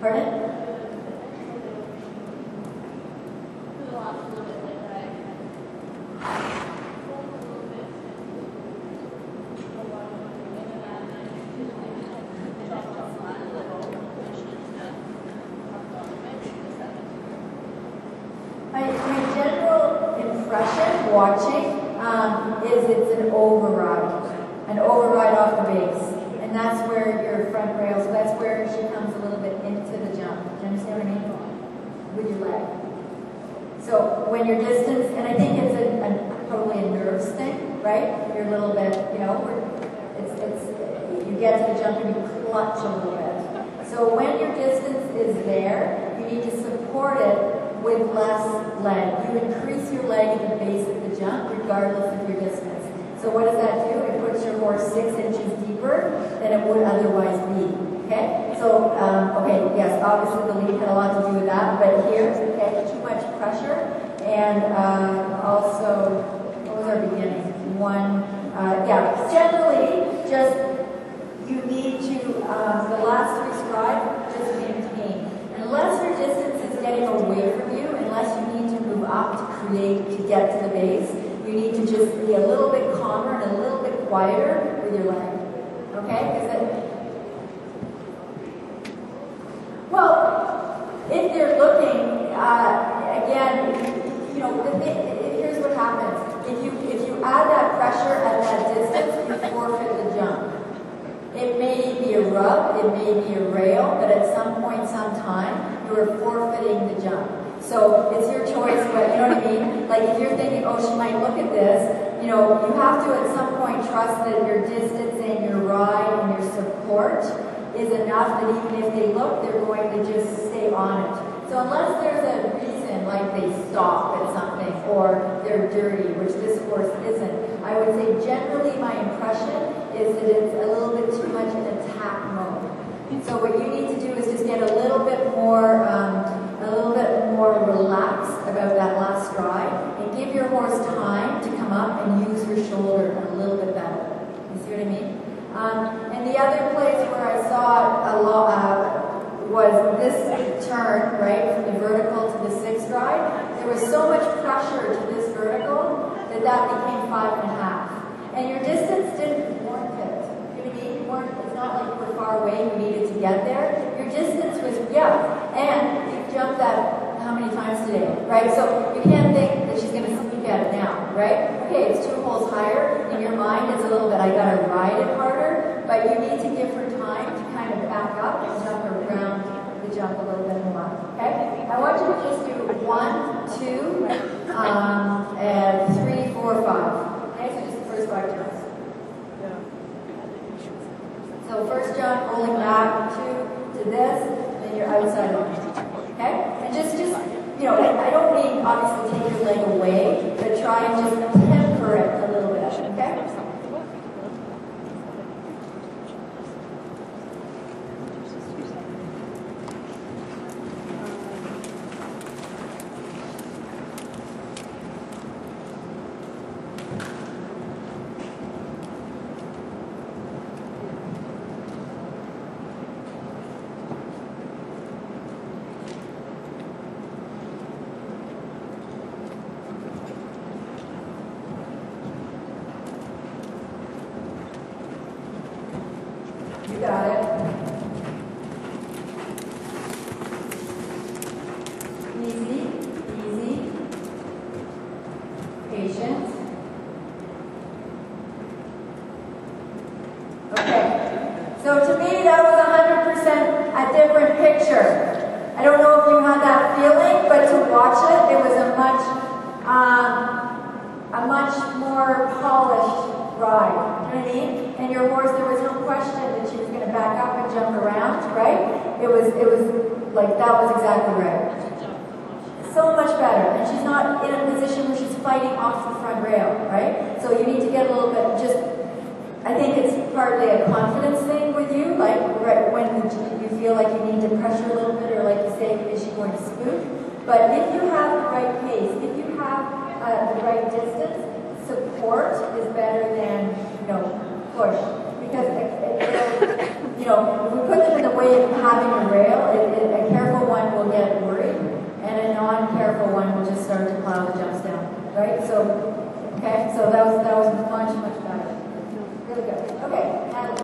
Pardon? My general impression watching is it's an override off the base. And that's where your front rail, so that's where she comes a little bit into the jump. Do you understand what I mean? With your leg. So when your distance, and I think it's probably a nerves thing, right? You're a little bit, you know, you get to the jump and you clutch a little bit. So when your distance is there, you need to support it with less leg. You increase your leg at the base of the jump regardless of your distance. So what does that do? It puts your horse 6 inches deeper than it would otherwise be. Okay? So, okay, yes, obviously the lead had a lot to do with that, but here, okay, too much pressure, and also, what was our beginning? Yeah, generally, just, you need to, the last 3 strides, just maintain. Unless your distance is getting away from you, unless you need to move up to get to the base, you need to just be a little bit calmer and a little bit quieter with your leg. Okay? Well, if you're looking, again, you know, here's what happens. If you add that pressure at that distance, you forfeit the jump. It may be a rub, it may be a rail, but at some point, sometime, you are forfeiting the jump. So it's your choice, but you know what I mean? Like if you're thinking, oh, she might look at this, you know, you have to at some point trust that your distance and your ride and your support is enough that even if they look, they're going to just stay on it. So unless there's a reason, like they stop at something or they're dirty, which this horse isn't, I would say generally my impression is that it's a little bit too much in attack mode. So what you need to do is just get a little bit more relaxed about that last stride and give your horse time to come up and use her shoulder a little bit better. You see what I mean? And the other place where I saw it a lot was this turn, right, from the vertical to the 6th stride. There was so much pressure to this vertical that became 5.5. And your distance didn't warrant it. You know what I mean? It's not like you were far away and you needed to get there. Your distance was, and you jumped that how many times today, right? So you can't think that she's going to sneak at it now, right? Okay, it's 2 holes higher. In your mind, it's a little bit, I got to ride it harder, but you need to give her time to kind of back up and jump around the jump a little bit more, okay? I want you to just do 1, 2, and 3, 4, 5. Okay, so just the first 5 jumps. So first jump, rolling back, 2 to this, then you're outside line. Okay? And just, you know, I don't mean obviously take your leg away, but try and just temper it a little bit, okay? You got it. Easy, easy, patient. Okay, so to me that was 100% a different picture. I don't know if you had that feeling, but to watch it, it was a much more polished ride. You know what I mean? And your horse, there was no question that she was going to back up and jump around, right? It was like, that was exactly right. So much better. And she's not in a position where she's fighting off the front rail, right? So you need to get a little bit, just, I think it's partly a confidence thing with you, like right when you feel like you need to pressure a little bit, or like you say, is she going to spook? But if you have the right pace, if you have the right distance, support is better than, push. Because, if we put them in the way of having a rail, a careful one will get worried, and a non-careful one will just start to plow the jumps down, right? So, okay, so that was much better. Really good. Okay, Natalie.